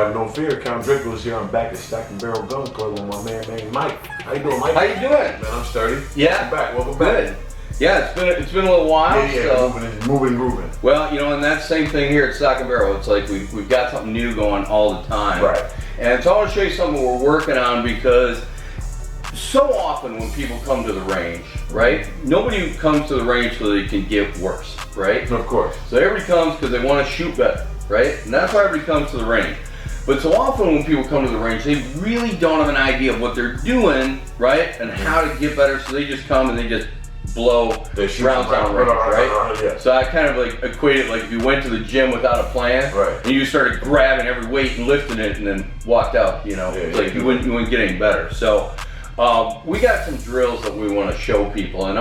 have no fear. Count Draco's here. I'm back at Stock and Barrel Gun Club with my man named Mike. How you doing, Mike? How you doing? Man, I'm sturdy. Yeah. Welcome back. Good. Yeah, it's been a little while. Yeah, so. moving and grooving. Well, you know, and that same thing here at Stock and Barrel. It's like we've got something new going all the time. Right. And so I want to show you something we're working on, because so often when people come to the range, right? Nobody comes to the range so they can get worse, right? Of course. So everybody comes because they want to shoot better, right? And that's why everybody comes to the range. But so often when people come to the range, they really don't have an idea of what they're doing, right? And how to get better, so they just come and they just blow rounds on range, right? Yeah. So I kind of like equate it like if you went to the gym without a plan, right, and you started grabbing every weight and lifting it and then walked out, you know, like you wouldn't get any better. So we got some drills that we want to show people, and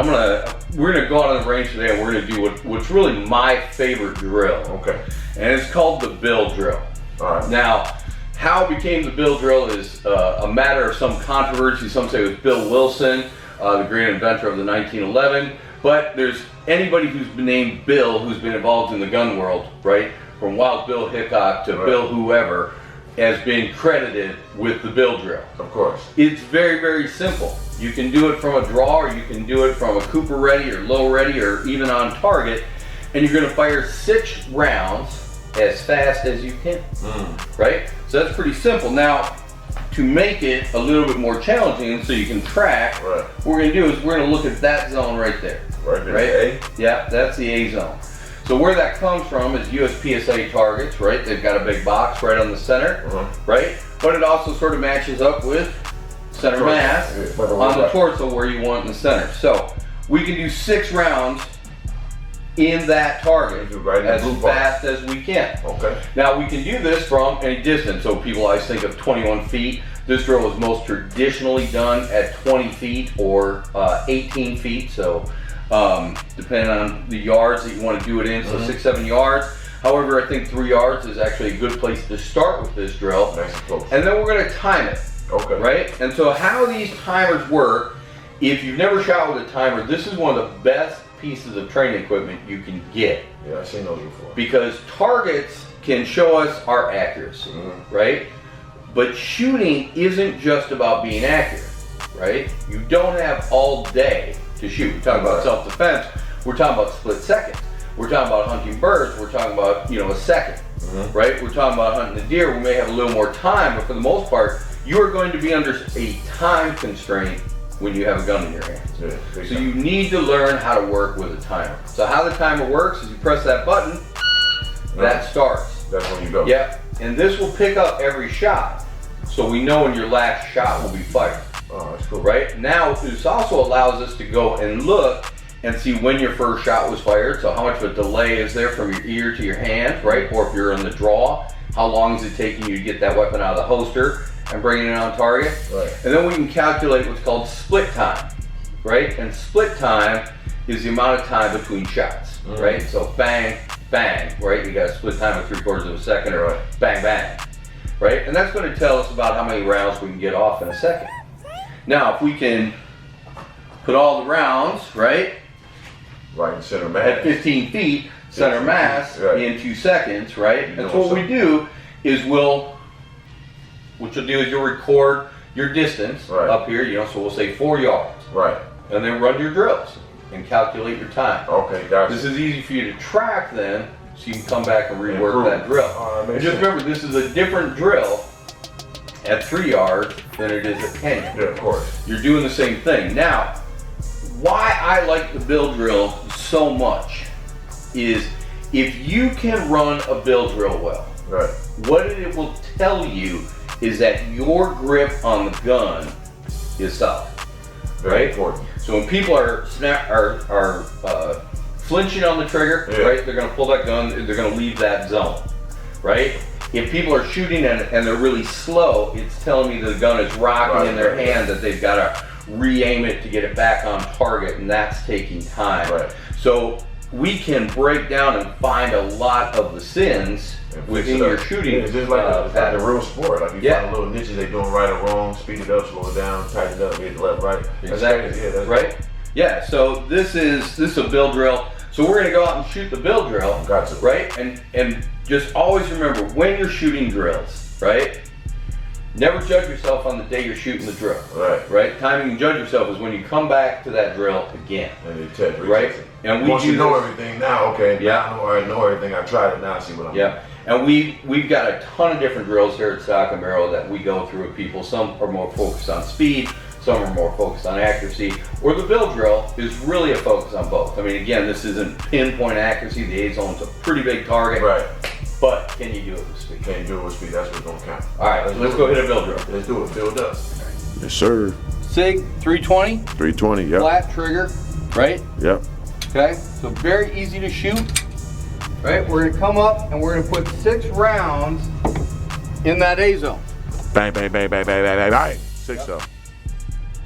we're gonna go out on the range today and we're gonna do what's really my favorite drill. Okay. And it's called the bill drill. All right. Now, how it became the bill drill is a matter of some controversy. Some say it was Bill Wilson, the great inventor of the 1911, but there's anybody who's been named Bill who's been involved in the gun world, right? From Wild Bill Hickok to Bill whoever, has been credited with the bill drill. Of course. It's very, very simple. You can do it from a draw, or you can do it from a Cooper ready or low ready or even on target, and you're gonna fire 6 rounds as fast as you can, right? So that's pretty simple. Now, to make it a little bit more challenging so you can track, what we're gonna do is we're gonna look at that zone right there. Right there, A? Yeah, that's the A zone. So where that comes from is USPSA targets, right? They've got a big box right on the center, right? But it also sort of matches up with center mass on the torso where you want in the center. So we can do 6 rounds in that target as fast as we can. Okay. Now we can do this from any distance. So people always think of 21 feet. This drill is most traditionally done at 20 feet or 18 feet. So depending on the yards that you want to do it in, so 6-7 yards. However, I think 3 yards is actually a good place to start with this drill. Nice and close. And then we're going to time it. Okay. Right? And so how these timers work, if you've never shot with a timer, this is one of the best pieces of training equipment you can get. Yeah, I've seen those before. Because targets can show us our accuracy, right? But shooting isn't just about being accurate, right? You don't have all day to shoot. We're talking about self-defense. We're talking about split seconds. We're talking about hunting birds. We're talking about, you know, a second, right? We're talking about hunting the deer. We may have a little more time, but for the most part, you are going to be under a time constraint when you have a gun in your hands. Yeah, so you need to learn how to work with a timer. So how the timer works is you press that button, that starts. That's when you go. Yep, and this will pick up every shot, so we know when your last shot will be fired. Oh, that's cool. Right? Now, this also allows us to go and look and see when your first shot was fired, so how much of a delay is there from your ear to your hand, right? Or if you're in the draw, how long is it taking you to get that weapon out of the holster and bringing it on target? Right. And then we can calculate what's called split time, right? And split time is the amount of time between shots, right? So bang, bang, right? You got a split time of 3/4 of a second, or bang, bang, right? And that's going to tell us about how many rounds we can get off in a second. Now, if we can put all the rounds, right? Right in center mass. At 15 feet, center mass in 2 seconds, right? And so what we do is what you'll do is you'll record your distance up here, you know, so we'll say 4 yards. Right. And then run your drills and calculate your time. Okay, gotcha. This is easy for you to track then, so you can come back and rework that drill. And just remember, this is a different drill at 3 yards than it is at 10 yards. Yeah, of course. You're doing the same thing. Now, why I like the bill drill so much is if you can run a bill drill well, what it will tell you is that your grip on the gun is solid. Very important. So when people are flinching on the trigger, right, they're going to pull that gun, they're going to leave that zone, right? If people are shooting and they're really slow, it's telling me the gun is rocking in their hand, that they've got to re-aim it to get it back on target, and that's taking time. So we can break down and find a lot of the sins within your shooting. It's just like a real sport. Like you find little niches they're doing right or wrong, speed it up, slow it down, tighten it up, hit the left, right. Exactly. That's right. Yeah. So this is a bill drill. So we're going to go out and shoot the bill drill. Gotcha. Right. And just always remember, when you're shooting drills, right? Never judge yourself on the day you're shooting the drill. Right. Right? Time you can judge yourself is when you come back to that drill again. And you test, right? And once you know everything now, okay, yeah. now I know everything, I tried it, now I see what I'm doing. And we've got a ton of different drills here at Stock and Barrel that we go through with people. Some are more focused on speed, some are more focused on accuracy, or the bill drill is really a focus on both. I mean, again, this isn't pinpoint accuracy. The A-zone's a pretty big target. Right. But can you do it with speed? Can you do it with speed? That's what's gonna count. All right, let's go hit a bill drill. Let's do it. Build up. Yes, sir. SIG 320. 320, yep. Flat trigger, right? Yep. Okay, so very easy to shoot. Right, we're gonna come up and we're gonna put 6 rounds in that A zone. Bang, bang, bang, bang, bang, bang, bang, bang. 6 though.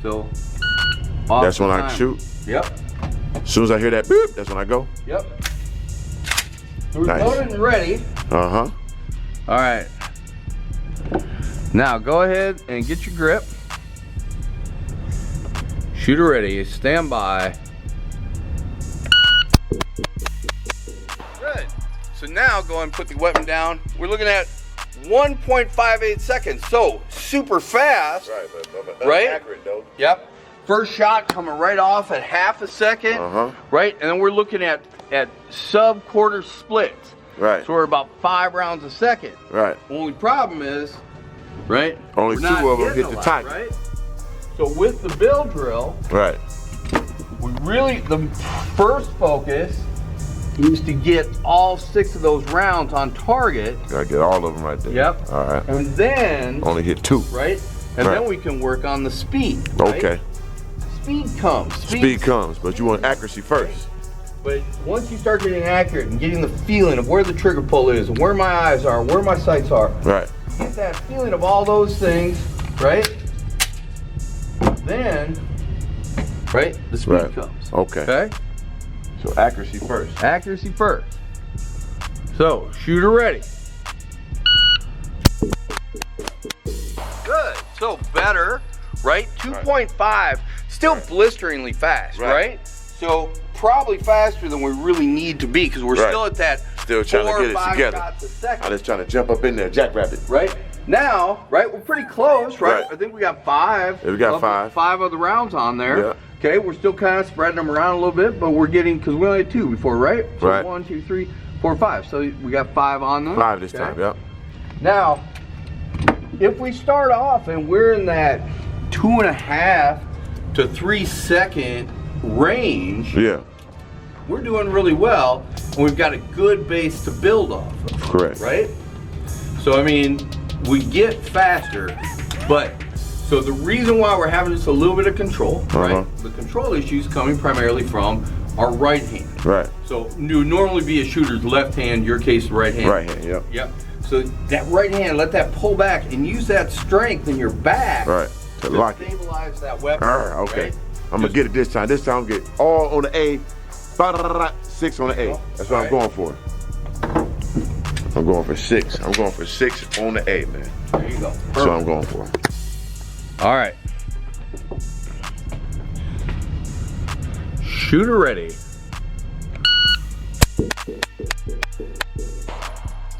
So that's when I shoot. Yep. As soon as I hear that beep, that's when I go. Yep. So we're Nice. loaded and ready. Uh-huh. All right. Now go ahead and get your grip. Shooter ready. Stand by. Good. So now go and put the weapon down. We're looking at 1.58 seconds. So super fast. Right, but right? accurate though. Yep. First shot coming right off at half a second. Uh-huh. Right? And then we're looking at sub-quarter splits. Right. So we're about 5 rounds a second. Right. Only problem is, right? Only we're 2 not of them hitting hit a the lot, target. right? So with the bill drill, Right. we really, the first focus is to get all 6 of those rounds on target. Gotta get all of them right there. Yep. All right. And then, Only hit 2. right? And Right. then we can work on the speed. Right? Okay. Speed comes. Speed comes, but you want accuracy first. But once you start getting accurate and getting the feeling of where the trigger pull is, and where my eyes are, where my sights are, Right. get that feeling of all those things, right? Then, right, the speed Right. comes. Okay. Okay? So accuracy first. Accuracy first. So, shooter ready. Good. So better, right? 2.5, still blisteringly fast, right? So probably faster than we really need to be because we're Right. still at that Still trying to 4 get or it 5 together. shots a second. I'm just trying to jump up in there, jackrabbit. Right? Now, right, we're pretty close, right? Right. I think we got 5. Yeah, we got of- 5. 5 of the rounds on there. Yeah. Okay, we're still kind of spreading them around a little bit, but we're getting, because we only had 2 before, right? So Right. 1, 2, 3, 4, 5. So we got 5 on them. 5 this okay? time, yep. Now, if we start off and we're in that 2.5 to 3 second range, Yeah. we're doing really well, and we've got a good base to build off of, Correct. right? So I mean, we get faster, but so the reason why we're having just a little bit of control, right? The control issues coming primarily from our right hand. Right. So you would normally be a shooter's left hand, your case right hand. Right hand, yep. Yep. So that right hand, let that pull back and use that strength in your back Right. To lock it. stabilize that weapon. Okay. right? I'm gonna get it this time. This time I'm gonna get all on the A, 6 on the A. That's what I'm going for. I'm going for 6. I'm going for 6 on the A, man. There you go. That's what I'm going for. All right. Shooter ready.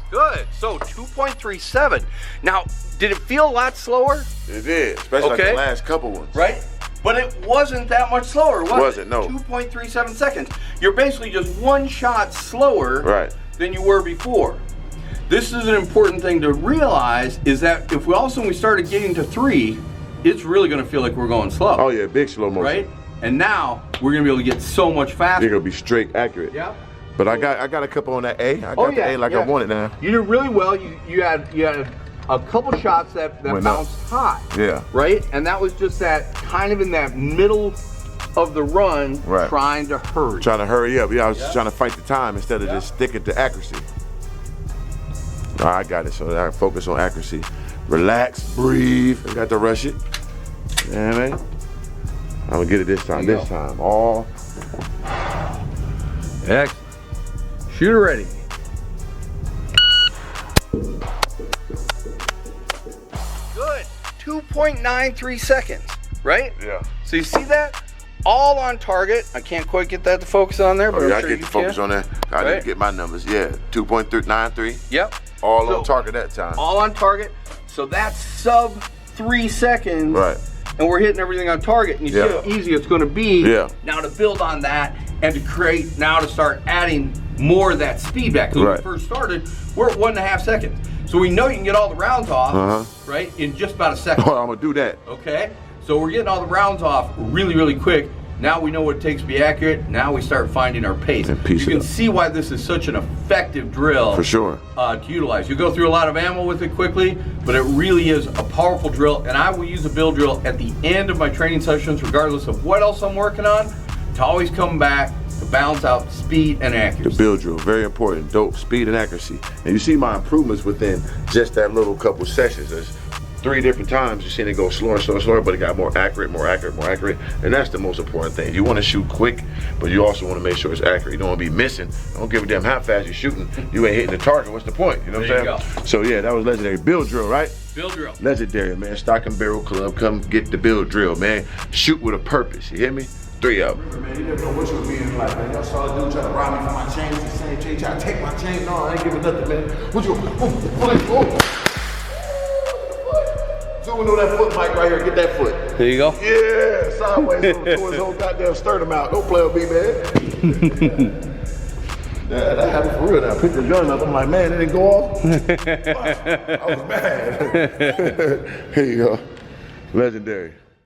Good. So 2.37. Now, did it feel a lot slower? It did, especially like Okay. the last couple ones. Right? But it wasn't that much slower, was it? Wasn't, no. 2.37 seconds. You're basically just 1 shot slower Right. than you were before. This is an important thing to realize is that if we also started getting to 3, it's really going to feel like we're going slow. Oh yeah, big slow motion. Right? And now we're going to be able to get so much faster. You're gonna be straight accurate. Yeah. But I got a couple on that A. I got the A like I wanted now. You did really well. You had a couple shots that Went up. bounced high. Yeah. Right? And that was just that kind of in that middle of the run, Right. trying to hurry. Trying to hurry up. Yeah, I was just trying to fight the time instead of just sticking to accuracy. All right, I got it. So I focus on accuracy. Relax, breathe. I got to rush it. Yeah, man. I'm gonna get it this time. There you This go. time. All. Excellent. Shooter ready. Good. 2.93 seconds, right? Yeah. So you see that? All on target. I can't quite get that to focus on there, but Oh, yeah, I'm I sure get you to focus can. on that. I Right. need to get my numbers. Yeah, 2.93. Yep. All on target that time. All on target. So that's sub 3 seconds. Right. And we're hitting everything on target. And you see how easy it's going to be now to build on that and to create, now to start adding more of that speed back. Because when we first started, we're at 1.5 seconds. So we know you can get all the rounds off, right, in just about a second. Oh, I'm going to do that. Okay? So we're getting all the rounds off really, really quick. Now we know what it takes to be accurate. Now we start finding our pace. You can see why this is such an effective drill. For sure. To utilize. You go through a lot of ammo with it quickly, but it really is a powerful drill. And I will use a build drill at the end of my training sessions, regardless of what else I'm working on, to always come back to balance out speed and accuracy. The build drill, very important. Dope, speed and accuracy. And you see my improvements within just that little couple sessions. There's 3 different times you've seen it go slower, slower, slower, but it got more accurate, more accurate, more accurate. And that's the most important thing. You want to shoot quick, but you also want to make sure it's accurate. You don't want to be missing. Don't give a damn how fast you're shooting. You ain't hitting the target. What's the point? You know what I'm saying? So yeah, that was legendary. Build drill, right? Build drill. Legendary, man. Stock and Barrel Club. Come get the build drill, man. Shoot with a purpose. You hear me? 3 of them. Man, you never know what you'll be in life, man. Y'all saw a dude try to rob me for my chain. It's the same chain. Try to take my chain. No, I ain't giving nothing, man. What you? Zooming on that foot, Mike, right here. Get that foot. There you go. Yeah, sideways through his whole goddamn sternum out. Don't play with me, man. Yeah, that happened for real now. I picked the gun up. I'm like, man, it didn't go off. I was mad. Here you go. Legendary.